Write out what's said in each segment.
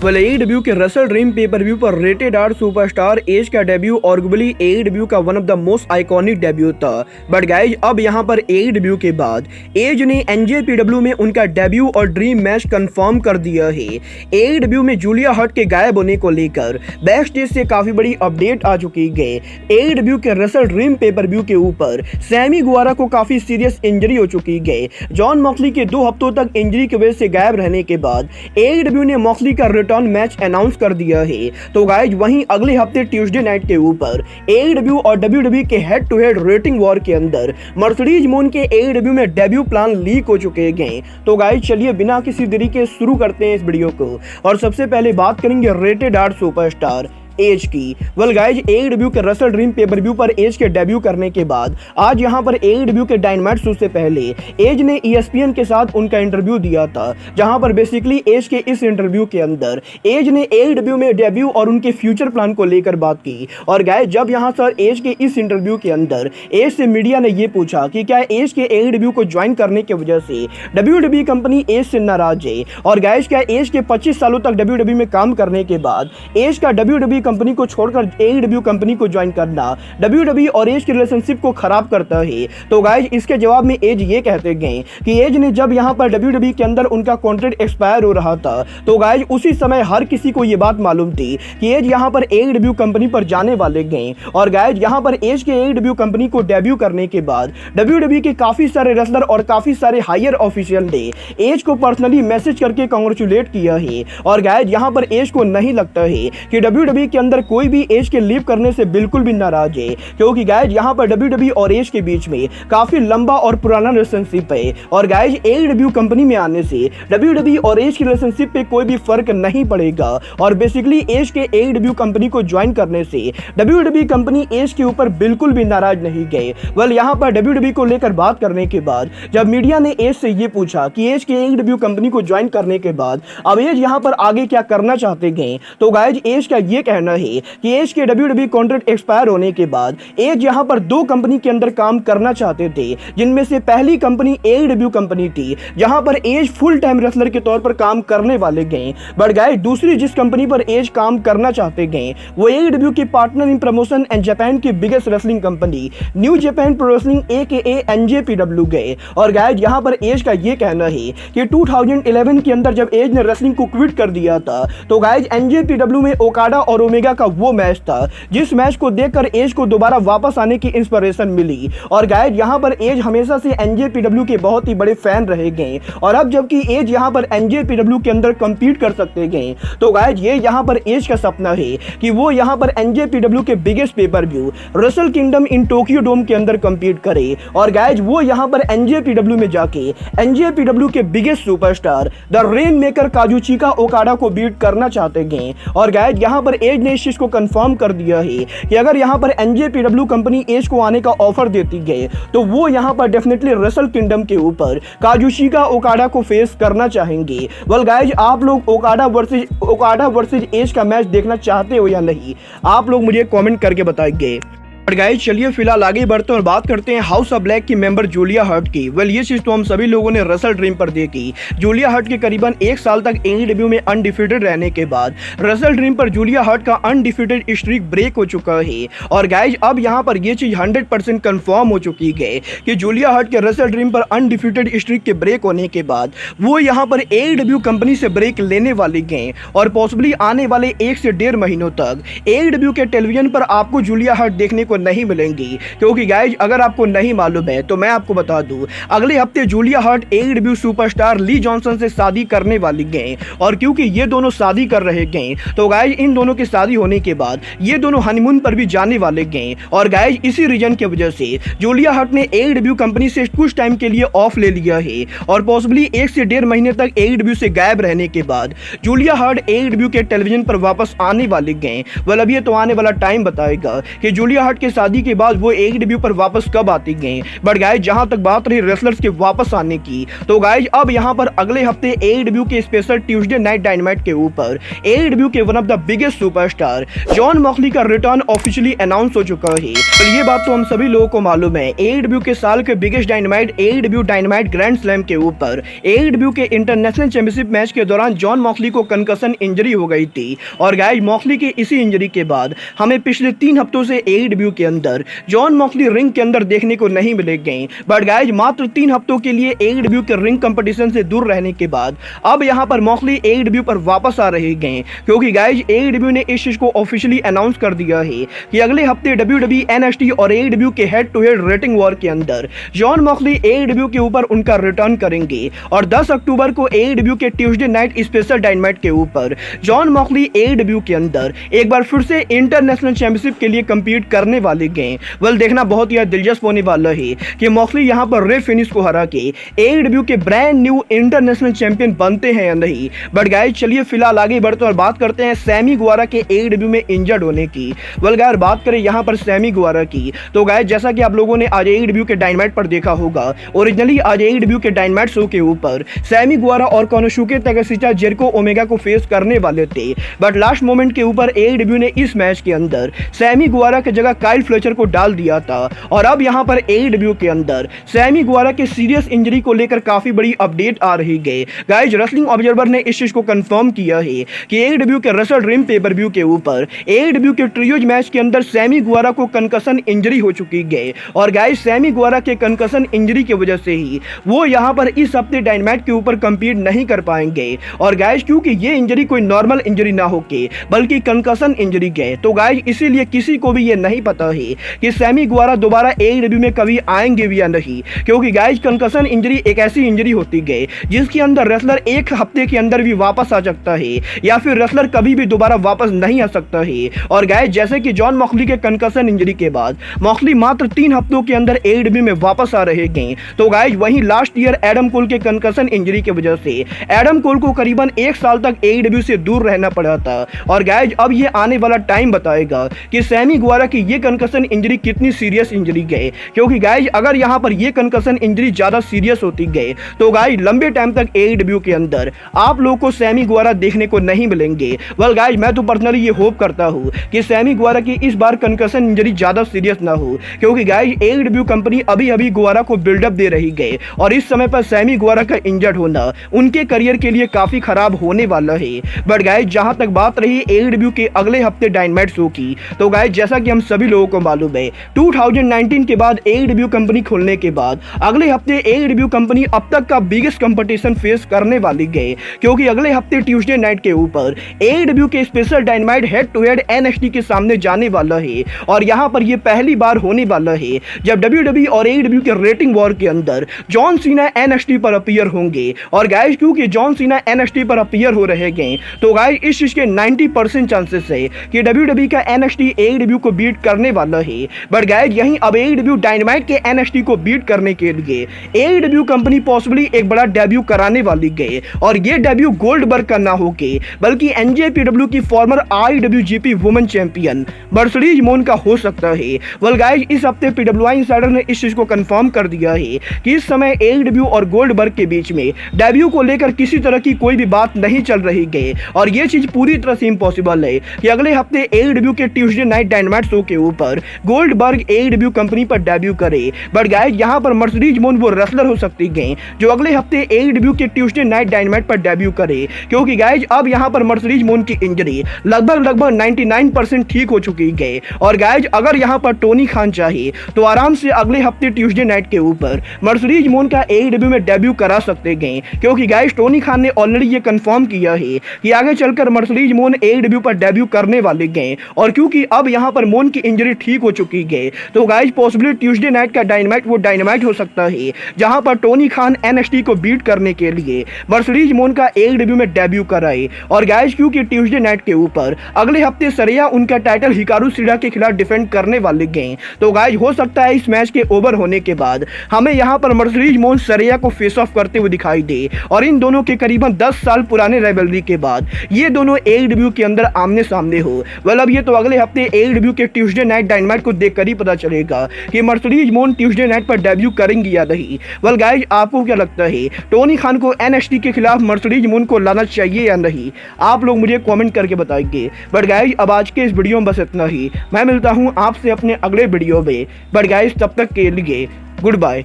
Well AEW के Russell dream pay per view पर rated are superstar as का debut आर्गुबली AEW का one of the most iconic debut था। But guys अब यहाँ पर AEW के बाद एज ने NJPW में उनका डेब्यू और ड्रीम मैच कंफर्म कर दिया है। AEW में जूलिया हट के गायब होने को लेकर बैक स्टेज से काफी बड़ी अपडेट आ चुकी है। AEW के रसल ड्रीम पेपर व्यू के ऊपर सैमी गुआरा को काफी सीरियस इंजरी हो चुकी है। जॉन मॉक्सली के 2 हफ्तों तक इंजरी की वजह से गायब रहने के बाद AEW ने मॉक्सली का रिटर्न मैच अनाउंस कर दिया है। तो गाइज वहीं अगले हफ्ते ट्यूसडे नाइट के ऊपर AEW और WWE के head to head rating war के अंदर मर्सिडीज मून के AEW में डेब्यू प्लान लीक हो चुके हैं। तो गाइज चलिए बिना किसी देरी के शुरू करते हैं इस वीडियो को और सबसे पहले बात करेंगे रेटेड आर सुपरस्टार एज की। वेल गाइज AEW के रसल ड्रीम पेपर व्यू पर एज के डेब्यू करने के बाद आज यहां पर AEW के डायनामाइट शो से पहले एज ने ESPN के साथ उनका इंटरव्यू दिया था, जहां पर बेसिकली एज के इस इंटरव्यू के अंदर एज ने AEW में डेब्यू और उनके फ्यूचर प्लान को लेकर बात की। और गाइज जब यहां सर एज के इस इंटरव्यू के अंदर एज से मीडिया ने यह पूछा कि क्या एज के AEW को ज्वाइन करने की वजह से WWE कंपनी एज से नाराज है, और गाइज क्या एज के 25 सालों तक WWE में काम करने के बाद एज का WWE कंपनी को छोड़कर AEW कंपनी को ज्वाइन करना WWE और एज के रिलेशनशिप को खराब करता है। तो गाइज इसके जवाब में एज ये कहते गए कि एज ने जब यहां पर WWE के अंदर उनका कॉन्ट्रैक्ट एक्सपायर हो रहा था तो गाइज उसी समय हर किसी को ये बात मालूम थी कि एज यहां पर AEW कंपनी पर जाने वाले गए। और गाइज यहां पर एज के AEW कंपनी को डेब्यू करने के बाद WWE के काफी सारे रेसलर और काफी सारे हायर ऑफिशियल ने एज को पर्सनली मैसेज करके कांग्रेचुलेट किया है। और गाइज यहां पर एज को नहीं लगता है कि WWE के अंदर कोई भी एज के लीव करने से बिल्कुल भी नाराज है, क्योंकि गाइज यहां पर WWE और एज के बीच में काफी लंबा और पुराना रिलेशनशिप है। और गाइज AEW कंपनी में आने से WWE और एज की रिलेशनशिप पे कोई भी फर्क नहीं पड़ेगा। और बेसिकली एज के AEW कंपनी को ज्वाइन करने से WWE कंपनी एज के ऊपर बिल्कुल भी नाराज नहीं गए। वेल यहां पर WWE को लेकर बात करने के बाद जब मीडिया ने एज से ये पूछा कि एज के AEW कंपनी को ज्वाइन करने के बाद अब एज यहां पर आगे क्या करना चाहते गए, तो गाइज एज का ये कहना है कि एज के WWE कॉन्ट्रैक्ट एक्सपायर होने के बाद एज यहां पर 2 कंपनी के अंदर काम करना चाहते थे, जिनमें से पहली कंपनी AEW कंपनी थी जहां पर एज फुल टाइम रेसलर के तौर पर काम करने वाले गए। बट गाइस दूसरी जिस कंपनी पर एज काम करना चाहते गए वो AEW की partner in promotion and Japan की biggest wrestling company New Japan Pro Wrestling AKA NJPW गए। और गाइस यहां पर एज का ये कहना है कि 2011 के अंदर जब एज ने रेसलिंग को क्विट कर दिया था तो गाइस NJPW में ओकाडा और ओमेगा का वो मैच था जिस मैच को देखकर एज को दोबारा वापस आने की इंस्पिरेशन मिली। और गाइज यहां पर एज हमेशा से NJPW के बहुत ही बड़े फैन रहे गए, और अब जबकि एज यहां पर NJPW के अंदर compete कर सकते गए तो गाइज ये यहां पर एज का सपना है कि वो यहां पर NJPW के biggest pay per view Wrestle Kingdom in Tokyo Dome के अंदर compete करे। और गाइज वो यहां पर NJPW में जाके NJPW के biggest superstar the Rainmaker Kazuchika Okada को बीट करना चाहते गए। और गाइज यहां पर एज ने इस चीज को कंफर्म कर दिया है कि अगर यहां पर NJPW कंपनी एज को आने का ऑफर देती गई तो वो यहां पर डेफिनेटली रेसल किंगडम के ऊपर काजुशिका ओकाडा को फेस करना चाहेंगे। वेल गाइज आप लोग ओकाडा वर्सेज एज का मैच देखना चाहते हो या नहीं, आप लोग मुझे कमेंट करके बताइए। और गाइस चलिए फिलहाल आगे बढ़ते हैं और बात करते हैं हाउस ऑफ ब्लैक की मेंबर जूलिया हट की। वेल ये चीज तो हम सभी लोगों ने रसल ड्रीम पर देखी। जूलिया हट के करीबन 1 साल तक AEW में अनडिफीटेड रहने के बाद रसल ड्रीम पर जूलिया हट का अनडिफीटेड स्ट्रीक ब्रेक हो चुका है। और गाइज अब यहां पर यह चीज 100% कंफर्म हो चुकी है कि जूलिया हट के रसल ड्रीम पर अनडिफीटेड स्ट्रीक के ब्रेक होने के बाद वो यहां पर AEW कंपनी से ब्रेक लेने वाले गए, और पॉसिबली आने वाले 1 से 1.5 महीनों तक AEW के टेलीविजन पर आपको जूलिया हट देखने को नहीं मिलेंगी। क्योंकि गाइज अगर आपको नहीं मालूम है तो मैं आपको बता दूं अगले हफ्ते जूलिया हट AEW सुपरस्टार ली जॉनसन से शादी करने वाली गए। और क्योंकि ये दोनों शादी कर रहे गए तो गाइज इन दोनों की शादी होने के बाद ये दोनों हनीमून पर भी जाने वाले गए। और गाइज इसी रीजन की वजह से जूलिया हट ने AEW कंपनी से कुछ टाइम के लिए ऑफ ले लिया है, और पॉसिबली 1 से 1.5 महीने तक AEW से गायब रहने के बाद जूलिया हट AEW के टेलीविजन पर वापस आने वाले गए। वेल अब ये तो आने वाला टाइम बताएगा कि जूलिया हट के शादी के बाद वो AEW पर वापस कब आती गए। बट गाइज जहां तक बात रही रेसलर्स के वापस आने की, तो गाइज अब यहां पर अगले हफ्ते AEW के स्पेशल ट्यूसडे नाइट डायनामाइट के ऊपर AEW के one of the biggest superstar John Moxley का रिटर्न ऑफिशियली अनाउंस हो चुका है। तो ये बात तो हम सभी लोगों को मालूम है, AEW के साल के biggest dynamite AEW dynamite grand slam के ऊपर AEW के इंटरनेशनल चैंपियनशिप मैच के दौरान जॉन मॉक्सली को कंकशन इंजरी हो गई थी। और गाइज मॉक्सली के इसी इंजरी के बाद हमें पिछले 3 हफ्तों से AEW के अंदर जॉन मॉक्सली रिंग के अंदर देखने को नहीं मिलेंगे। बट गाइज मात्र 3 हफ्तों के लिए AEW के रिंग कंपटीशन से दूर रहने के बाद अब यहां पर मॉक्सली AEW पर वापस आ रहे हैं, क्योंकि गाइज AEW ने इस चीज को ऑफिशियली अनाउंस कर दिया है कि अगले हफ्ते WWE, NXT और AEW के head to head rating war के अंदर जॉन मॉक्सली AEW के ऊपर उनका रिटर्न करेंगे। और 10 अक्टूबर को AEW के ट्यूसडे नाइट स्पेशल डायनामाइट के ऊपर जॉन मॉक्सली AEW के अंदर एक बार फिर से इंटरनेशनल चैंपियनशिप के लिए कंपीट करने वाले गए। वेल देखना बहुत ही दिलचस्प होने वाला है कि मॉक्सली यहां पर रे फिनिश को हरा के AEW के ब्रांड न्यू इंटरनेशनल चैंपियन बनते हैं या नहीं। बट गाइस चलिए फिलहाल आगे बढ़ते और बात करते हैं सैमी गुवारा के AEW में इंजर्ड होने की। वेल गाइस बात करें यहां पर सैमी गुवारा की, तो गाइस जैसा कि आप लोगों ने आज AEW के डायनामाइट पर देखा होगा, ओरिजिनली आज AEW के डायनामाइट शो के ऊपर सैमी गुवारा और कोनोसुके ताकाशिता जेरिको ओमेगा को फेस करने वाले थे। बट लास्ट मोमेंट के ऊपर AEW ने इस मैच के अंदर सैमी गुवारा की जगह काइल फ्लेचर को डाल दिया था। और अब यहां पर AEW के अंदर सैमी गुवारा के सीरियस इंजरी को लेकर काफी बड़ी अपडेट आ रही है। गाइस रेसलिंग ऑब्जर्वर ने इस चीज को कंफर्म किया है कि AEW के रेसल ड्रीम पेपर व्यू के ऊपर AEW के ट्रियोज मैच के अंदर सैमी गुवारा को कंकशन इंजरी हो चुकी है। और गाइस सैमी गुवारा के कंकशन इंजरी की वजह से ही वो यहां पर इस हफ्ते डायनामाइट के ऊपर कंपीट नहीं कर पाएंगे। और गाइस क्योंकि ये इंजरी कोई नॉर्मल इंजरी ना होके बल्कि कंकशन इंजरी है, तो गाइस इसीलिए किसी को भी ये नहीं पता है कि सैमी गुवारा दोबारा AEW में कभी आएंगे भी या नहीं। क्योंकि गाइस कंकशन इंजरी एक ऐसी इंजरी होती है जिसके अंदर रेसलर एक हफ्ते के अंदर भी वापस आ सकता है या फिर रेसलर कभी भी दोबारा वापस नहीं आ सकता है। और गाइस जैसे कि जॉन मॉक्सली के कंकशन इंजरी के बाद मॉक्सली मात्र 3 हफ्तों के अंदर AEW में वापस आ रहे हैं, तो गाइस वहीं लास्ट ईयर एडम कोल के कंकशन इंजरी की वजह से एडम कोल को करीबन 1 साल तक AEW से दूर रहना पड़ा था। और गाइस अब ये आने वाला टाइम बताएगा कि सैमी गुवारा की ये कंकशन इंजरी कितनी सीरियस इंजरी है। क्योंकि गाइस अगर यहां पर ये कंकशन इंजरी ज्यादा सीरियस होती गए तो गाइस लंबे टाइम तक AEW के अंदर आप लोगों को सैमी गुवारा देखने को नहीं मिलेंगे। वेल गाइस मैं तो पर्सनली ये होप करता हूं कि सैमी गुवारा की इस बार कंकशन इंजरी ज्यादा सीरियस ना हो, क्योंकि गाइस AEW कंपनी अभी गुवारा को बिल्डअप दे रही है और इस समय पर सैमी गुवारा का इंजर्ड होना उनके करियर के लिए काफी खराब होने वाला है। बट गाइस जहां तक बात रही AEW के अगले हफ्ते डायनामाइट शो की, तो गाइस जैसा कि हम सभी लोगों को मालूम है 2019 के बाद AEW कंपनी खुलने के बाद अगले हफ्ते AEW कंपनी अब तक का बिगेस्ट कंपटीशन फेस करने वाली है। क्योंकि अगले हफ्ते ट्यूसडे नाइट के ऊपर AEW के special Dynamite head to head NXT के सामने जाने वाला है। और यहां पर यह पहली बार होने वाला है जब WWE और AEW के रेटिंग वॉर के अंदर जॉन सीना NXT पर अपीयर होंगे। और गाइस क्योंकि जॉन सीना NXT पर अपीयर हो रहे हैं, तो गाइस इस चीज के 90% चांसेस है कि WWE का NXT AEW को बीट करने वाला है। बट गाइस यहीं अब AEW डायनामाइट के NXT को बीट करने के लिए AEW कंपनी पॉसिबली एक बड़ा डेब्यू कराने वाली है। और ये डेब्यू गोल्डबर्ग का ना होके बल्कि NJPW की farmer IWGP women champion Mercedes मोन का हो सकता है। वेल गाइस इस हफ्ते PWI इनसाइडर ने इस चीज को कंफर्म कर दिया है कि इस समय AEW और गोल्डबर्ग के बीच में डेब्यू को लेकर किसी तरह की कोई भी बात नहीं चल रही है। और ये चीज पूरी तरह से इम्पॉसिबल है कि अगले हफ्ते AEW के ट्यूसडे नाइट डायनामाइट शो के ऊपर गोल्डबर्ग AEW कंपनी पर डेब्यू करे। बट गाइस यहां पर मर्सिडीज मोन वो रेसलर हो सकती है जो अगले हफ्ते AEW के ट्यूसडे नाइट डायनामाइट पर डेब्यू करे। क्योंकि गाइस अब यहां पर मर्सिडीज मोन की इंजरी लगभग 99% ठीक हो चुकी है। और गाइस अगर यहां पर टोनी खान चाहिए तो आराम से अगले हफ्ते ट्यूसडे नाइट के ऊपर मर्सिडीज मोन का AEW में डेब्यू करा सकते हैं। क्योंकि गाइस टोनी खान ने ऑलरेडी ये कंफर्म किया है कि आगे चलकर मर्सिडीज मोन AEW पर डेब्यू करने वाले हैं। और क्योंकि अब यहां पर मोन की इंजरी ठीक हो चुकी है, तो गाइस पॉसिबली ट्यूसडे नाइट का डायनामाइट वो डायनामाइट हो सकता है जहां पर टोनी खान NXT को बीट करने के लिए मर्सिडीज मोन का AEW में डेब्यू कराए। और गाइस क्योंकि ट्यूसडे नाइट के ऊपर अगले हफ्ते सरिया उनका टाइटल हिकारू शिरा के खिलाफ डिफेंड करने वाले हैं, तो गाइस हो सकता है इस मैच के ओवर होने के बाद हमें यहां पर मर्सिडीज मोन सरिया को फेस ऑफ करते हुए दिखाई दे। और इन दोनों के करीबन 10 साल पुराने राइवलरी के बाद ये दोनों AEW के अंदर आमने सामने हो। वेल अब ये तो अगले हफ्ते AEW के ट्यूसडे नाइट डायनामाइट को देखकर ही पता चलेगा कि मर्सिडीज मून ट्यूसडे नाइट पर डेब्यू करेंगी या नहीं। वेल गाइज, आपको क्या लगता है, टोनी खान को NXT के खिलाफ मर्सिडीज मून को लाना चाहिए या नहीं? आप लोग मुझे कमेंट करके बताएंगे। बट गाइज, अब आज के इस वीडियो में बस इतना ही। मैं मिलता हूं आपसे अपने अगले वीडियो में। बट गाइज, तब तक के लिए good bye,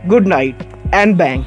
good night and bang.